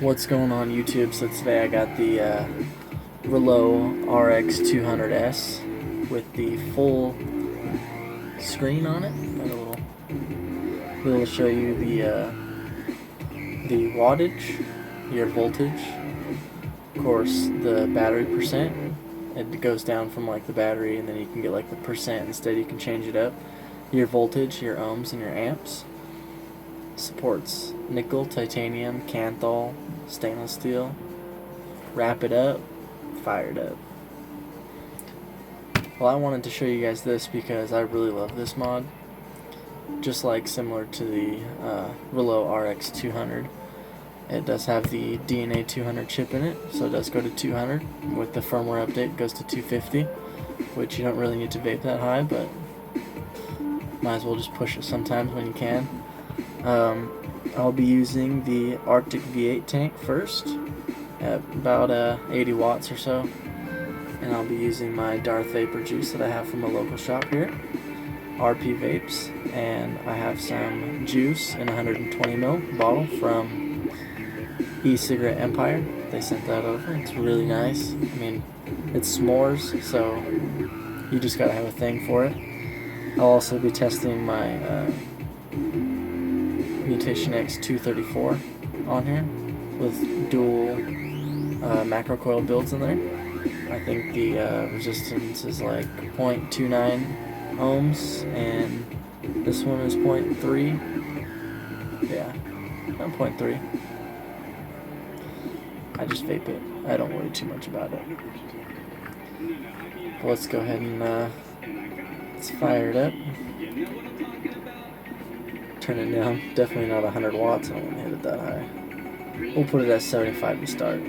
What's going on YouTube? So today I got the Reuleaux Rx200S with the full screen on it. Got a little show you the wattage, your voltage, of course the battery percent. It goes down from like the battery, and then you can get like the percent instead. You can change it up. Your voltage, your ohms, and your amps. Supports nickel, titanium, canthal, stainless steel. Wrap it up, fire it up. Well, I wanted to show you guys this because I really love this mod. Just like similar to the Reuleaux Rx200, it does have the DNA 200 chip in it, so it does go to 200. With the firmware update, it goes to 250, which you don't really need to vape that high, but might as well just push it sometimes when you can. I'll be using the Arctic V8 tank first at about 80 watts or so, and I'll be using my Darth Vapor juice that I have from a local shop here, RP Vapes, and I have some juice in a 120 ml bottle from e-cigarette Empire. They sent that over. It's really nice. I mean, it's s'mores, so you just gotta have a thing for it. I'll also be testing my Mutation X 234 on here with dual macro coil builds in there. I think the resistance is like 0.29 ohms, and this one is 0.3. Yeah, 0.3. I just vape it. I don't worry too much about it. But let's go ahead and let's fire it up. Turn it down. Definitely not 100 watts. I don't want to hit it that high. We'll put it at 75 to start.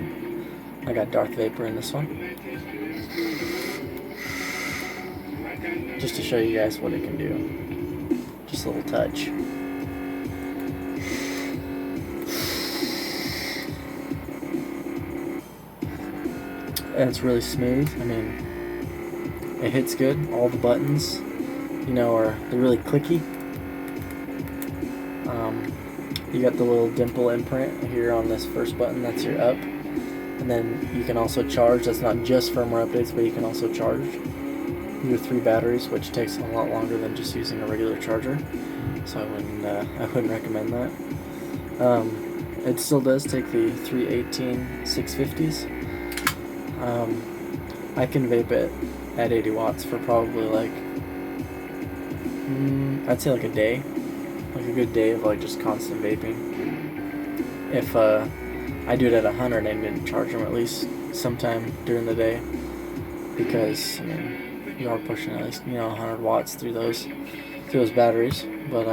I got Darth Vapor in this one, just to show you guys what it can do. Just a little touch. And it's really smooth. I mean, it hits good. All the buttons, they're really clicky. You got the little dimple imprint here on this first button. That's your up. And then you can also charge. That's not just firmware updates, but you can also charge your 3 batteries, which takes a lot longer than just using a regular charger. So I wouldn't recommend that. It still does take the 318 650s. I can vape it at 80 watts for probably like I'd say like a day. Like a good day of like just constant vaping. If I do it at 100, I need to charge them at least sometime during the day, because I mean you are pushing at least 100 watts through those batteries. But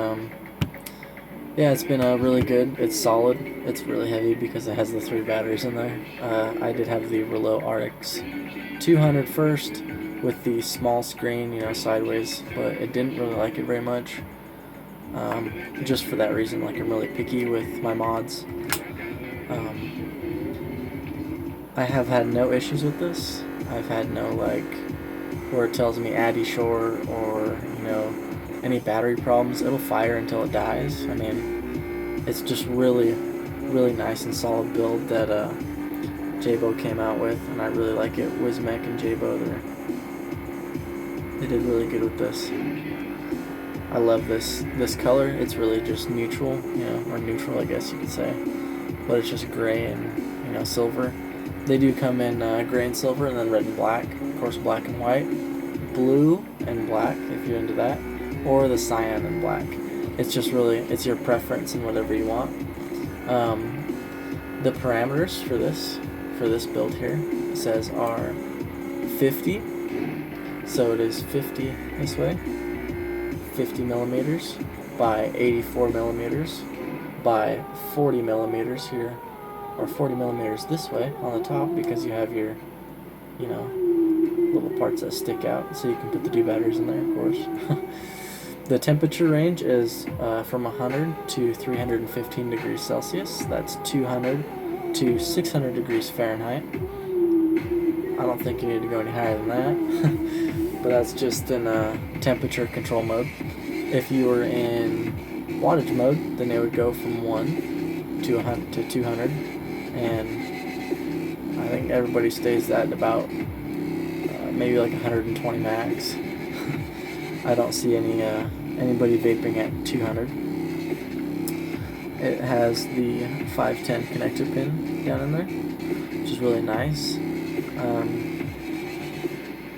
yeah, it's been really good. It's solid. It's really heavy because it has the 3 batteries in there. I did have the Reuleaux Rx200 first with the small screen, sideways, but it didn't really like it very much. Just for that reason, like I'm really picky with my mods. I have had no issues with this. I've had no where it tells me Addy Shore or any battery problems. It'll fire until it dies. I mean, it's just really nice and solid build that Jabo came out with, and I really like it. Wismec and Jabo, they did really good with this. I love this color. It's really just neutral, or neutral, I guess you could say, but it's just gray and silver. They do come in gray and silver, and then red and black. Of course, black and white, blue and black if you're into that, or the cyan and black. It's just it's your preference and whatever you want. The parameters for this build here, it says, are 50. So it is 50 this way. 50 millimeters by 84 millimeters by 40 millimeters here, or 40 millimeters this way on the top, because you have your little parts that stick out, so you can put the 2 batteries in there, of course. The temperature range is from 100 to 315 degrees Celsius. That's 200 to 600 degrees Fahrenheit. I don't think you need to go any higher than that. But that's just in temperature control mode. If you were in wattage mode, then it would go from 1 to 200. and I think everybody stays at about maybe like 120 max. I don't see anybody vaping at 200. It has the 510 connector pin down in there, which is really nice.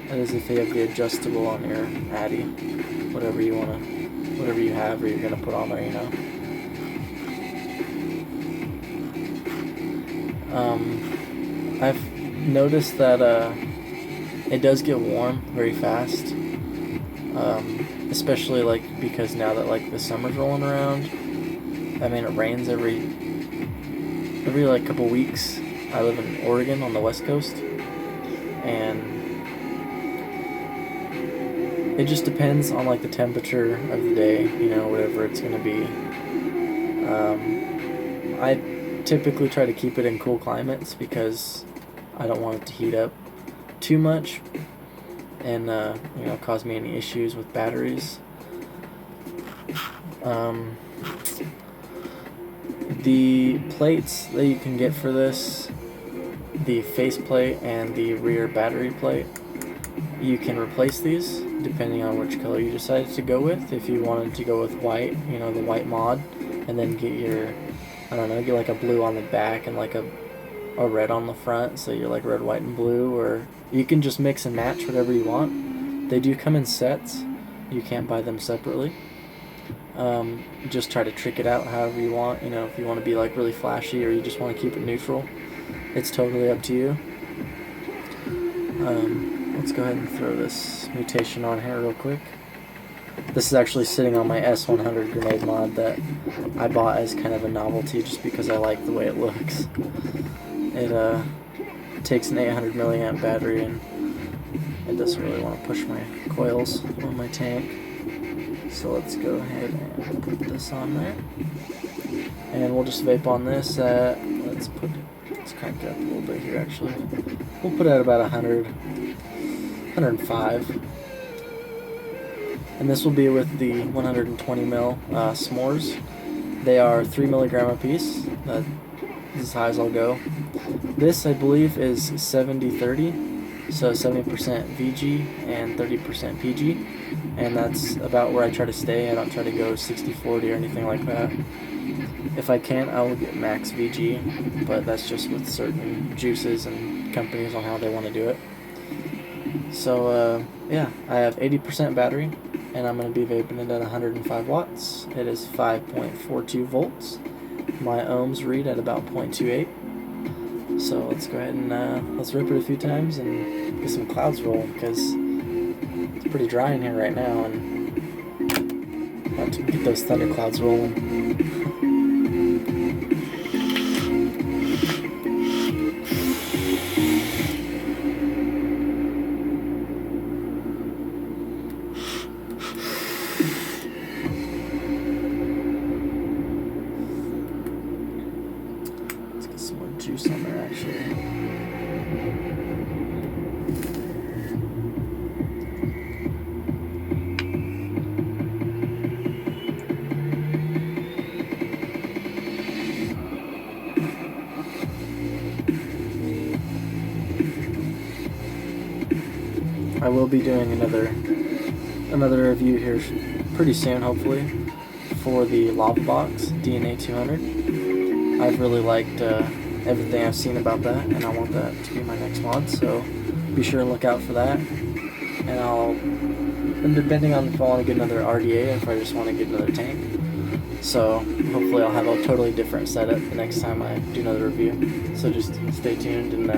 That is if they have the adjustable on your Addy, whatever you have or you're gonna put on there, you know. I've noticed that it does get warm very fast, especially like because now that like the summer's rolling around. I mean, it rains every like couple weeks. I live in Oregon on the West Coast, and it just depends on like the temperature of the day, you know, whatever it's gonna be. I typically try to keep it in cool climates because I don't want it to heat up too much and you know, cause me any issues with batteries. The plates that you can get for this, the face plate and the rear battery plate, you can replace these depending on which color you decide to go with. If you wanted to go with white, you know, the white mod, and then get your, I don't know, get like a blue on the back and like a red on the front, so you're like red, white, and blue, or you can just mix and match whatever you want. They do come in sets. You can't buy them separately. Just try to trick it out however you want. You know, if you want to be like really flashy or you just want to keep it neutral, it's totally up to you. Let's go ahead and throw this mutation on here real quick. This is actually sitting on my S100 grenade mod that I bought as kind of a novelty just because I like the way it looks. It takes an 800 milliamp battery, and it doesn't really want to push my coils on my tank. So let's go ahead and put this on there, and we'll just vape on this at, let's crank it up a little bit here actually. We'll put it at about 100, 105. And this will be with the 120 mil s'mores. They are 3 milligram a piece. That's as high as I'll go. This, I believe, is 70-30, so 70% VG and 30% PG, and that's about where I try to stay. I don't try to go 60-40 or anything like that. If I can, I will get max VG, but that's just with certain juices and companies on how they want to do it. So yeah, I have 80% battery, and I'm going to be vaping it at 105 watts. It is 5.42 volts. My ohms read at about 0.28. So let's go ahead and let's rip it a few times and get some clouds rolling, because it's pretty dry in here right now, and about to get those thunder clouds rolling. Some more juice on there actually. I will be doing another review here pretty soon, hopefully, for the Lava Box DNA 200. I've really liked everything I've seen about that, and I want that to be my next mod, so be sure and look out for that. And depending on if I want to get another RDA or if I just want to get another tank. So hopefully I'll have a totally different setup the next time I do another review. So just stay tuned and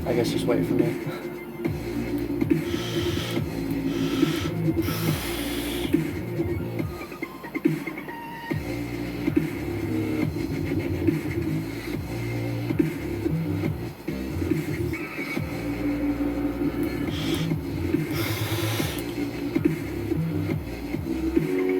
I guess just wait for me.